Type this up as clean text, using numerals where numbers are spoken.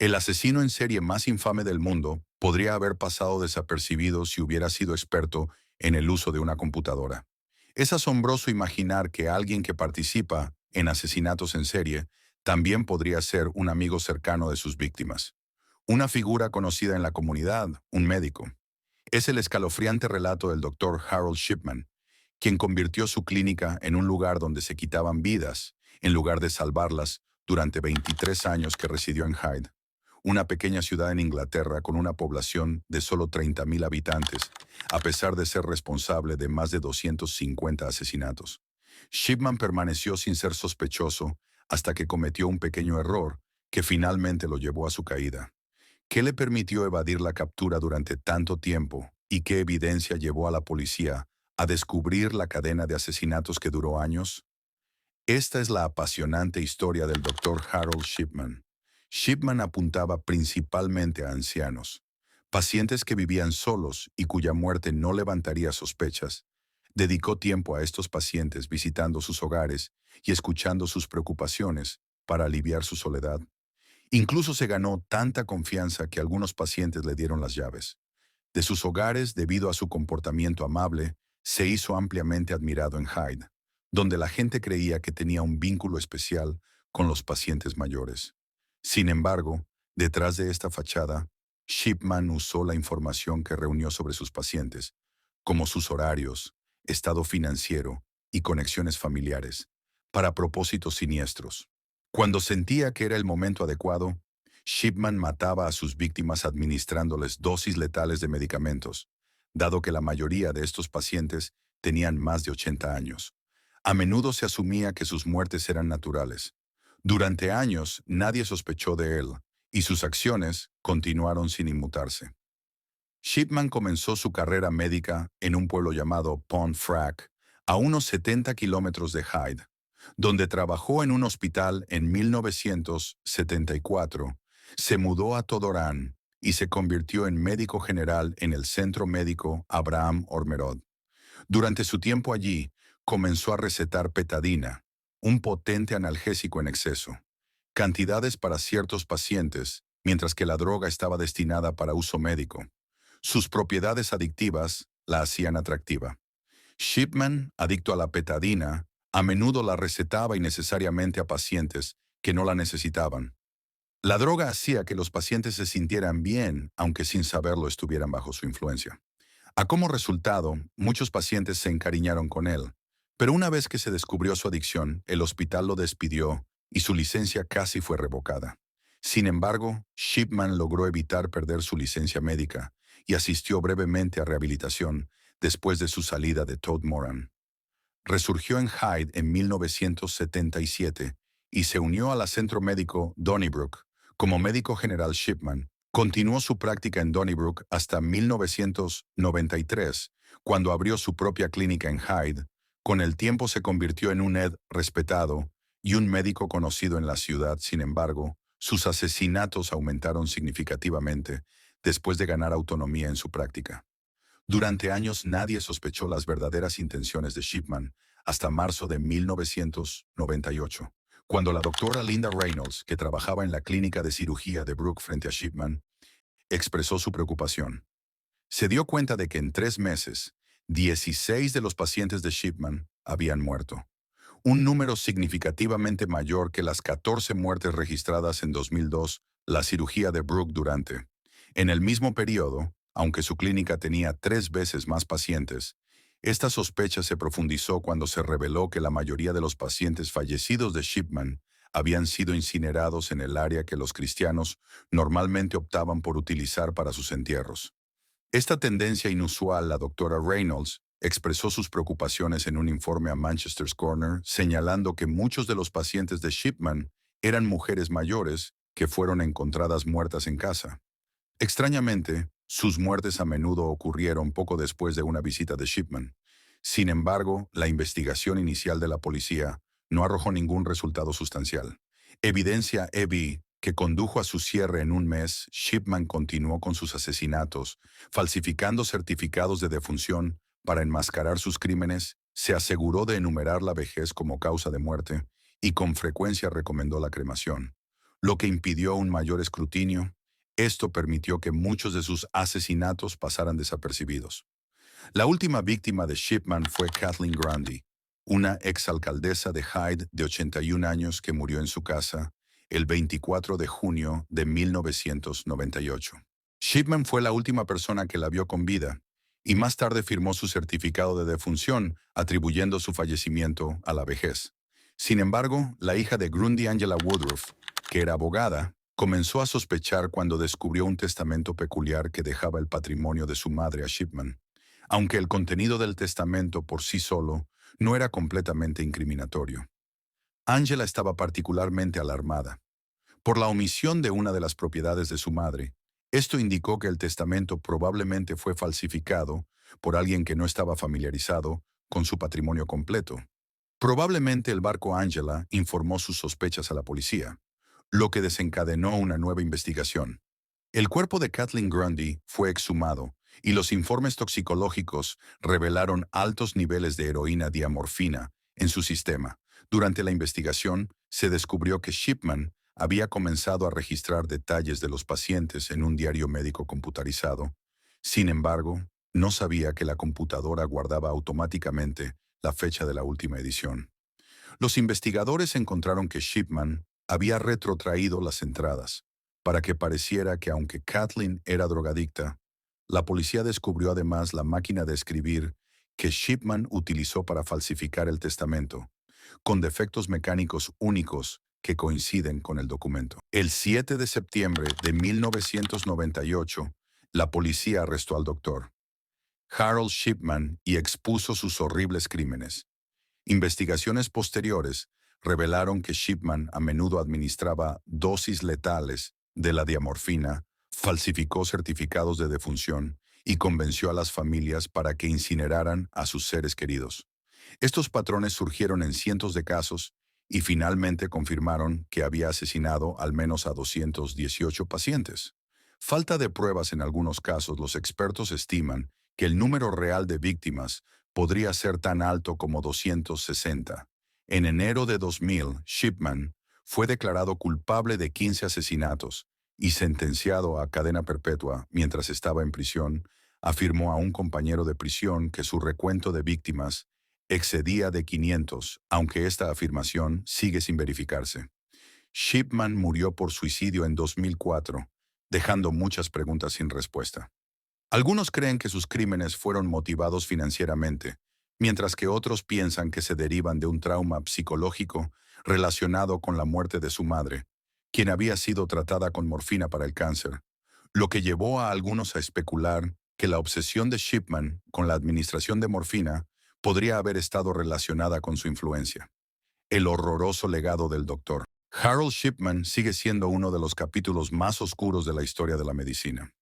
El asesino en serie más infame del mundo podría haber pasado desapercibido si hubiera sido experto en el uso de una computadora. Es asombroso imaginar que alguien que participa en asesinatos en serie también podría ser un amigo cercano de sus víctimas. Una figura conocida en la comunidad, un médico. Es el escalofriante relato del doctor Harold Shipman, quien convirtió su clínica en un lugar donde se quitaban vidas, en lugar de salvarlas, durante 23 años que residió en Hyde, una pequeña ciudad en Inglaterra con una población de solo 30.000 habitantes, a pesar de ser responsable de más de 250 asesinatos. Shipman permaneció sin ser sospechoso hasta que cometió un pequeño error que finalmente lo llevó a su caída. ¿Qué le permitió evadir la captura durante tanto tiempo y qué evidencia llevó a la policía a descubrir la cadena de asesinatos que duró años? Esta es la apasionante historia del Dr. Harold Shipman. Shipman apuntaba principalmente a ancianos, pacientes que vivían solos y cuya muerte no levantaría sospechas. Dedicó tiempo a estos pacientes visitando sus hogares y escuchando sus preocupaciones para aliviar su soledad. Incluso se ganó tanta confianza que algunos pacientes le dieron las llaves. De sus hogares, debido a su comportamiento amable, se hizo ampliamente admirado en Hyde, donde la gente creía que tenía un vínculo especial con los pacientes mayores. Sin embargo, detrás de esta fachada, Shipman usó la información que reunió sobre sus pacientes, como sus horarios, estado financiero y conexiones familiares, para propósitos siniestros. Cuando sentía que era el momento adecuado, Shipman mataba a sus víctimas administrándoles dosis letales de medicamentos, dado que la mayoría de estos pacientes tenían más de 80 años. A menudo se asumía que sus muertes eran naturales. Durante años nadie sospechó de él, y sus acciones continuaron sin inmutarse. Shipman comenzó su carrera médica en un pueblo llamado Pontefract, a unos 70 kilómetros de Hyde, donde trabajó en un hospital en 1974. Se mudó a Todorán y se convirtió en médico general en el Centro Médico Abraham Ormerod. Durante su tiempo allí, comenzó a recetar petadina, un potente analgésico en exceso, cantidades para ciertos pacientes, mientras que la droga estaba destinada para uso médico. Sus propiedades adictivas la hacían atractiva. Shipman, adicto a la petadina, a menudo la recetaba innecesariamente a pacientes que no la necesitaban. La droga hacía que los pacientes se sintieran bien, aunque sin saberlo estuvieran bajo su influencia. Como resultado, muchos pacientes se encariñaron con él, pero una vez que se descubrió su adicción, el hospital lo despidió y su licencia casi fue revocada. Sin embargo, Shipman logró evitar perder su licencia médica y asistió brevemente a rehabilitación después de su salida de Todd Moran. Resurgió en Hyde en 1977 y se unió al centro médico Donnybrook. Como médico general Shipman, continuó su práctica en Donnybrook hasta 1993, cuando abrió su propia clínica en Hyde. Con el tiempo se convirtió en un respetado y un médico conocido en la ciudad. Sin embargo, sus asesinatos aumentaron significativamente después de ganar autonomía en su práctica. Durante años nadie sospechó las verdaderas intenciones de Shipman, hasta marzo de 1998, cuando la doctora Linda Reynolds, que trabajaba en la clínica de cirugía de Brook frente a Shipman, expresó su preocupación. Se dio cuenta de que en 3 meses, 16 de los pacientes de Shipman habían muerto, un número significativamente mayor que las 14 muertes registradas en 2002, la cirugía de Brook durante. En el mismo periodo, aunque su clínica tenía 3 veces más pacientes, esta sospecha se profundizó cuando se reveló que la mayoría de los pacientes fallecidos de Shipman habían sido incinerados en el área que los cristianos normalmente optaban por utilizar para sus entierros. Esta tendencia inusual, la doctora Reynolds expresó sus preocupaciones en un informe a Manchester's Corner, señalando que muchos de los pacientes de Shipman eran mujeres mayores que fueron encontradas muertas en casa. Extrañamente, sus muertes a menudo ocurrieron poco después de una visita de Shipman. Sin embargo, la investigación inicial de la policía no arrojó ningún resultado sustancial. Evidencia EBI que condujo a su cierre en un mes. Shipman continuó con sus asesinatos, falsificando certificados de defunción para enmascarar sus crímenes, se aseguró de enumerar la vejez como causa de muerte y con frecuencia recomendó la cremación. lo que impidió un mayor escrutinio. Esto permitió que muchos de sus asesinatos pasaran desapercibidos. La última víctima de Shipman fue Kathleen Grundy, una exalcaldesa de Hyde de 81 años que murió en su casa el 24 de junio de 1998. Shipman fue la última persona que la vio con vida y más tarde firmó su certificado de defunción atribuyendo su fallecimiento a la vejez. Sin embargo, la hija de Grundy, Angela Woodruff, que era abogada, comenzó a sospechar cuando descubrió un testamento peculiar que dejaba el patrimonio de su madre a Shipman. Aunque el contenido del testamento por sí solo no era completamente incriminatorio. Angela estaba particularmente alarmada. Por la omisión de una de las propiedades de su madre, esto indicó que el testamento probablemente fue falsificado por alguien que no estaba familiarizado con su patrimonio completo. Probablemente el barco Angela informó sus sospechas a la policía, lo que desencadenó una nueva investigación. El cuerpo de Kathleen Grundy fue exhumado y los informes toxicológicos revelaron altos niveles de heroína diamorfina en su sistema. Durante la investigación, se descubrió que Shipman había comenzado a registrar detalles de los pacientes en un diario médico computarizado. Sin embargo, no sabía que la computadora guardaba automáticamente la fecha de la última edición. Los investigadores encontraron que Shipman había retrotraído las entradas para que pareciera que aunque Kathleen era drogadicta, la policía descubrió además la máquina de escribir que Shipman utilizó para falsificar el testamento, con defectos mecánicos únicos que coinciden con el documento. El 7 de septiembre de 1998, la policía arrestó al doctor Harold Shipman y expuso sus horribles crímenes. Investigaciones posteriores revelaron que Shipman a menudo administraba dosis letales de la diamorfina, falsificó certificados de defunción y convenció a las familias para que incineraran a sus seres queridos. Estos patrones surgieron en cientos de casos y finalmente confirmaron que había asesinado al menos a 218 pacientes. Falta de pruebas en algunos casos, los expertos estiman que el número real de víctimas podría ser tan alto como 260. En enero de 2000, Shipman fue declarado culpable de 15 asesinatos y sentenciado a cadena perpetua mientras estaba en prisión. Afirmó a un compañero de prisión que su recuento de víctimas excedía de 500, aunque esta afirmación sigue sin verificarse. Shipman murió por suicidio en 2004, dejando muchas preguntas sin respuesta. Algunos creen que sus crímenes fueron motivados financieramente, mientras que otros piensan que se derivan de un trauma psicológico relacionado con la muerte de su madre, quien había sido tratada con morfina para el cáncer, lo que llevó a algunos a especular que la obsesión de Shipman con la administración de morfina podría haber estado relacionada con su influencia. El horroroso legado del doctor Harold Shipman sigue siendo uno de los capítulos más oscuros de la historia de la medicina.